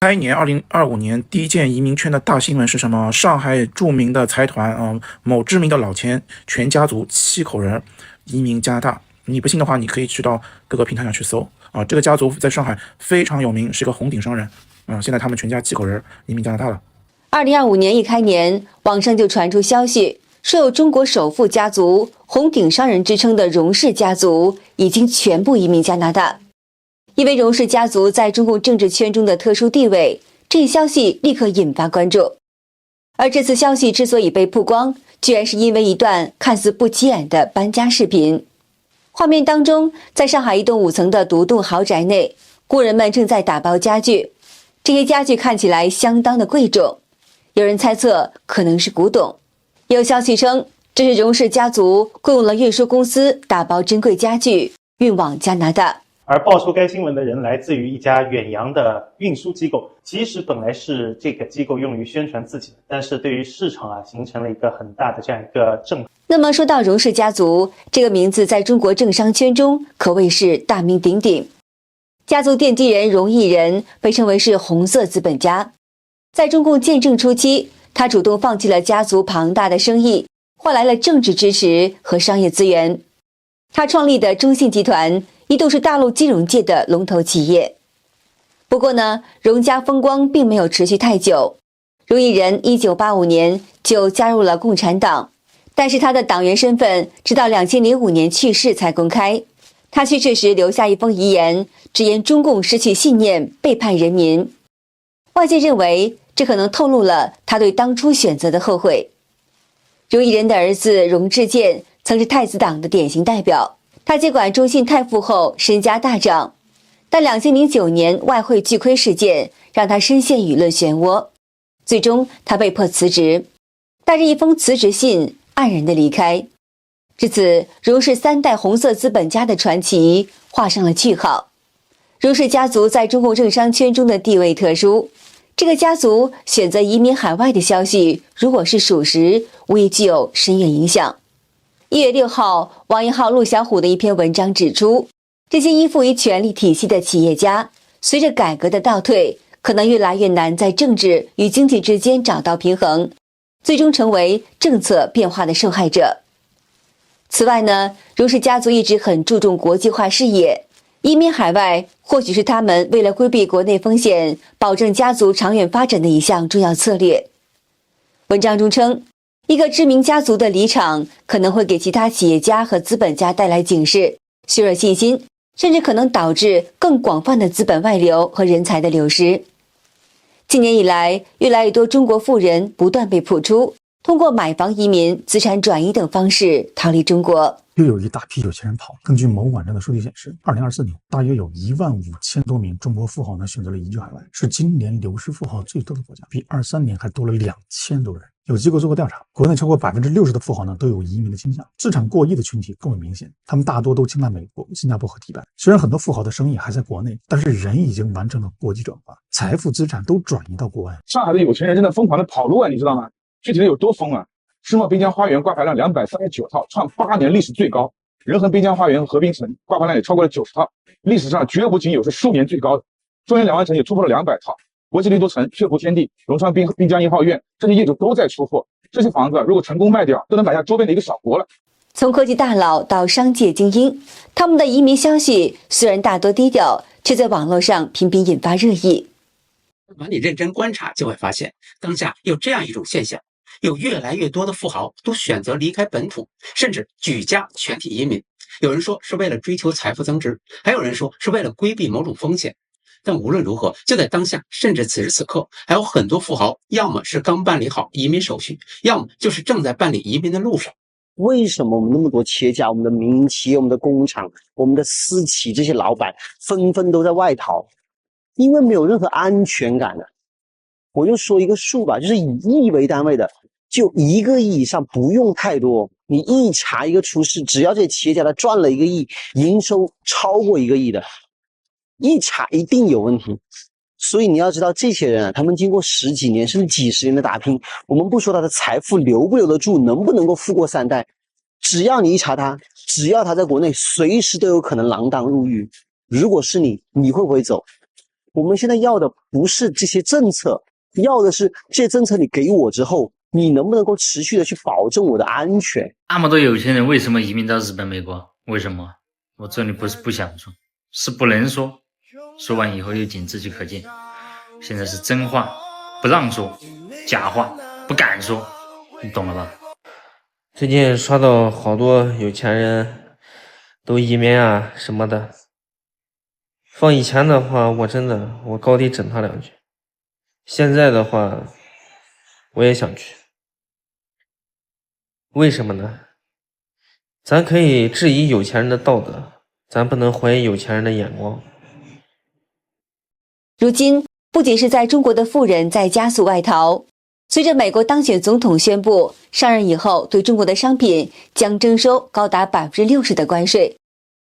开年2025年第一件移民圈的大新闻是什么？上海著名的财团某知名的老千全家族7口人移民加拿大。你不信的话，你可以去到各个平台上去搜啊。这个家族在上海非常有名，是个红顶商人啊。现在他们全家7口人移民加拿大了。2025年一开年，网上就传出消息，说有中国首富家族、红顶商人之称的荣氏家族已经全部移民加拿大。因为荣氏家族在中共政治圈中的特殊地位，这一消息立刻引发关注。而这次消息之所以被曝光，居然是因为一段看似不起眼的搬家视频。画面当中，在上海一栋5层的独栋豪宅内，工人们正在打包家具，这些家具看起来相当的贵重，有人猜测可能是古董。有消息称，这是荣氏家族雇佣了运输公司打包珍贵家具运往加拿大。而爆出该新闻的人来自于一家远洋的运输机构，其实本来是这个机构用于宣传自己的，但是对于市场形成了一个很大的这样一个震撼。那么说到荣氏家族这个名字，在中国政商圈中可谓是大名鼎鼎。家族奠基人荣毅仁被称为是红色资本家，在中共建政初期，他主动放弃了家族庞大的生意，换来了政治支持和商业资源。他创立的中信集团一度是大陆金融界的龙头企业。不过呢，荣家风光并没有持续太久。荣毅仁1985年就加入了共产党，但是他的党员身份直到2005年去世才公开。他去世时留下一封遗言，直言中共失去信念，背叛人民。外界认为这可能透露了他对当初选择的后悔。荣毅仁的儿子荣志健曾是太子党的典型代表，他接管中信泰富后身家大涨，但2009年外汇巨亏事件让他深陷舆论漩涡，最终他被迫辞职，带着一封辞职信黯然的离开。至此，荣氏3代红色资本家的传奇画上了句号。荣氏家族在中共政商圈中的地位特殊，这个家族选择移民海外的消息，如果是属实，无疑具有深远影响。1月6号，网银号陆小虎的一篇文章指出，这些依附于权力体系的企业家，随着改革的倒退，可能越来越难在政治与经济之间找到平衡，最终成为政策变化的受害者。此外呢，荣氏家族一直很注重国际化事业，移民海外或许是他们为了规避国内风险，保证家族长远发展的一项重要策略。文章中称，一个知名家族的离场可能会给其他企业家和资本家带来警示，削弱信心，甚至可能导致更广泛的资本外流和人才的流失。近年以来，越来越多中国富人不断被捕出，通过买房移民、资产转移等方式逃离中国。又有一大批有钱人跑了。根据某网站的数据显示，2024年大约有15000多名中国富豪选择了移居海外，是今年流失富豪最多的国家，比23年还多了2000多人。有机构做过调查，国内超过60%的富豪都有移民的倾向，资产过亿的群体更为明显，他们大多都青睐美国、新加坡和迪拜。虽然很多富豪的生意还在国内，但是人已经完成了国际转化，财富资产都转移到国外。上海的有钱人正在疯狂的跑路啊，你知道吗？具体的有多疯啊？世贸滨江花园挂牌量239套，创8年历史最高。仁恒滨江花园和和平城挂牌量也超过了90套，历史上绝无仅有，是数年最高的。中原两湾城也突破了200套，国际绿都城、血湖天地、荣昌滨江1号院这些业主都在出货。这些房子如果成功卖掉，都能买下周边的一个小国了。从科技大佬到商界精英，他们的移民消息虽然大多低调，却在网络上频频引发热议。你认真观察就会发现，当下有这样一种现象，有越来越多的富豪都选择离开本土，甚至举家全体移民。有人说是为了追求财富增值，还有人说是为了规避某种风险。但无论如何，就在当下，甚至此时此刻，还有很多富豪要么是刚办理好移民手续，要么就是正在办理移民的路上。为什么我们那么多企业家，我们的民营企业、我们的工厂、我们的私企这些老板纷纷都在外逃？因为没有任何安全感的。我就说一个数吧，就是以亿为单位的，就1个亿以上，不用太多。你一查一个出事，只要这企业家他赚了1个亿，营收超过1个亿的，一查一定有问题。所以你要知道，这些人啊，他们经过10几年甚至几十年的打拼，我们不说他的财富留不留得住，能不能够富过3代，只要你一查他，只要他在国内，随时都有可能锒铛入狱。如果是你，你会不会走？我们现在要的不是这些政策，要的是这些政策你给我之后，你能不能够持续的去保证我的安全？那么多有钱人为什么移民到日本、美国？为什么？我这里不是不想说，是不能说，说完以后又仅自己可见。现在是真话不让说，假话不敢说，你懂了吧？最近刷到好多有钱人都移民啊什么的，放以前的话，我高低整他两句。现在的话，我也想去。为什么呢？咱可以质疑有钱人的道德，咱不能怀疑有钱人的眼光。如今，不仅是在中国的富人在加速外逃，随着美国当选总统宣布上任以后对中国的商品将征收高达60%的关税，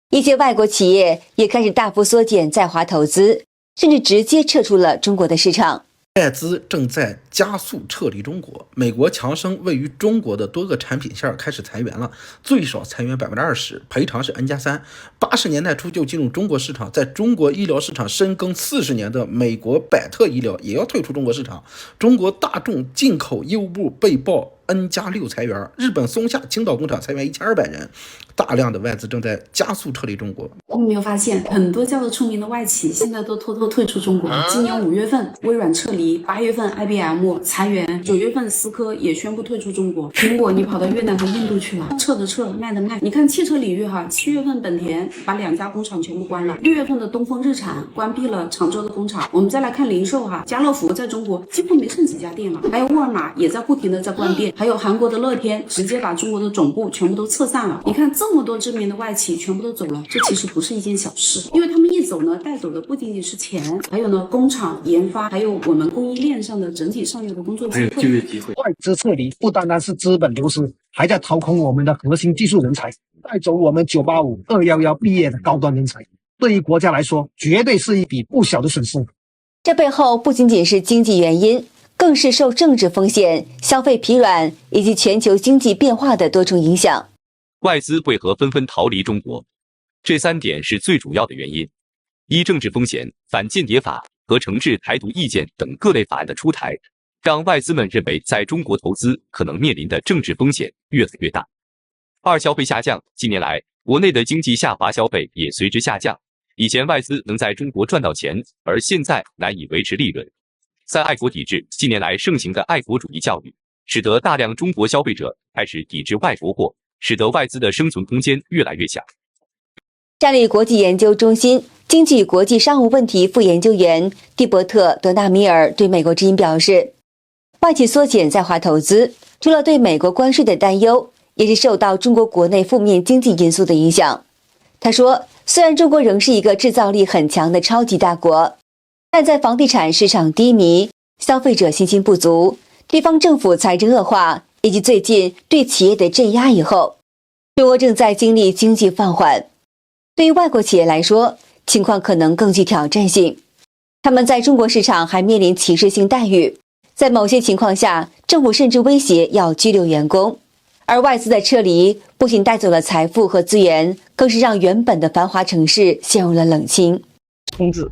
一些外国企业也开始大幅缩减在华投资，甚至直接撤出了中国的市场。外资正在加速撤离中国，美国强生位于中国的多个产品线开始裁员了，最少裁员20%，赔偿是 N+3。80年代初就进入中国市场，在中国医疗市场深耕40年的美国百特医疗也要退出中国市场。中国大众进口业务部被曝N+6裁员，日本松下青岛工厂裁员1200人，大量的外资正在加速撤离中国。我们没有发现很多叫做出名的外企现在都偷偷退出中国。今年5月份微软撤离，8月份 IBM 裁员，9月份思科也宣布退出中国。苹果你跑到越南和印度去了，撤的撤，卖的卖。你看汽车领域7月份本田把2家工厂全部关了，6月份的东风日产关闭了常州的工厂。我们再来看零售家乐福在中国几乎没剩几家店了，还有沃尔玛也在不停的在关店，还有韩国的乐天直接把中国的总部全部都撤散了。你看这么多知名的外企全部都走了，这其实不是一件小事，因为他们一走呢，带走的不仅仅是钱，还有呢工厂研发，还有我们供应链上的整体上游的工作机会，还有就业机会。外资撤离不单单是资本流失，还在掏空我们的核心技术人才，带走我们985、211毕业的高端人才。对于国家来说，绝对是一笔不小的损失。这背后不仅仅是经济原因，更是受政治风险、消费疲软以及全球经济变化的多重影响。外资为何纷纷逃离中国？这3点是最主要的原因：一、政治风险、反间谍法和惩治台独意见等各类法案的出台，让外资们认为在中国投资可能面临的政治风险越来越大；二、消费下降，近年来国内的经济下滑，消费也随之下降。以前外资能在中国赚到钱，而现在难以维持利润。三、爱国抵制，近年来盛行的爱国主义教育，使得大量中国消费者开始抵制外国货，使得外资的生存空间越来越小。战略国际研究中心经济与国际商务问题副研究员蒂伯特·德纳米尔对美国之音表示，外企缩减在华投资，除了对美国关税的担忧，也是受到中国国内负面经济因素的影响。他说，虽然中国仍是一个制造力很强的超级大国，但在房地产市场低迷、消费者信心不足、地方政府财政恶化以及最近对企业的镇压以后，中国正在经历经济放缓。对于外国企业来说，情况可能更具挑战性。他们在中国市场还面临歧视性待遇，在某些情况下，政府甚至威胁要拘留员工。而外资的撤离不仅带走了财富和资源，更是让原本的繁华城市陷入了冷清。空置，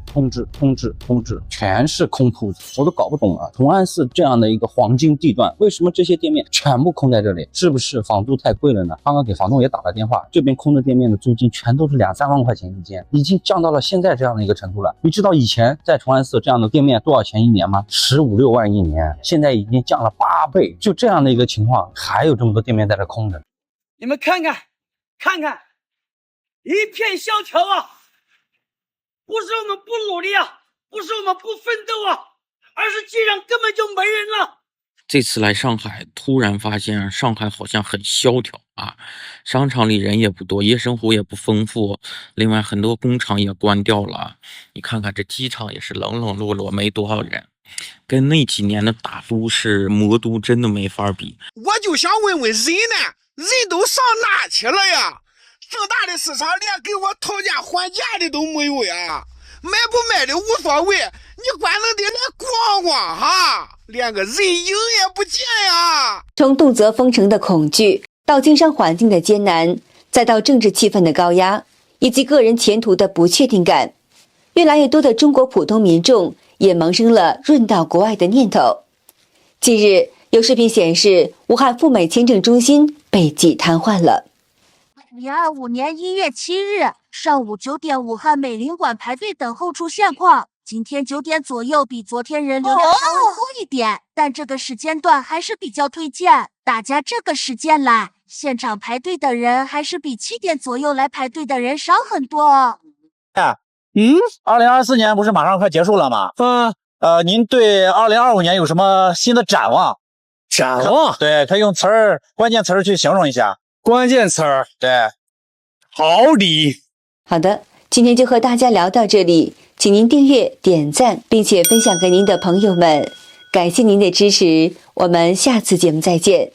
全是空铺子，我都搞不懂啊！同安寺这样的一个黄金地段，为什么这些店面全部空在这里？是不是房租太贵了呢？刚刚给房东也打了电话，这边空的店面的租金全都是2-3万块钱一间，已经降到了现在这样的一个程度了。你知道以前在同安寺这样的店面多少钱一年吗？15、16万一年，现在已经降了8倍。就这样的一个情况，还有这么多店面在这空着。你们看看，一片萧条啊！不是我们不努力啊，不是我们不奋斗啊，而是街上根本就没人了。这次来上海，突然发现上海好像很萧条啊，商场里人也不多，夜生活也不丰富，另外很多工厂也关掉了。你看看这机场也是冷冷落落，没多少人，跟那几年的大都市魔都真的没法比。我就想问问人呢，人都上哪去了呀？这么大的市场，连给我讨价还价的都没有呀！买不买的无所谓，你管能得来逛逛哈，连个人影也不见呀！从动辄封城的恐惧，到经商环境的艰难，再到政治气氛的高压，以及个人前途的不确定感，越来越多的中国普通民众也萌生了润到国外的念头。近日，有视频显示，武汉赴美签证中心被挤瘫痪了。2025年1月7日上午9点，武汉美领馆排队等候处现况。今天9点左右，比昨天人流量稍微多一点，但这个时间段还是比较推荐大家这个时间来。现场排队的人还是比7点左右来排队的人少很多哦。2024年不是马上快结束了吗？您对2025年有什么新的展望？展望？对，可以用关键词儿去形容一下。关键词儿？对，好礼。好的，今天就和大家聊到这里，请您订阅、点赞，并且分享给您的朋友们。感谢您的支持，我们下次节目再见。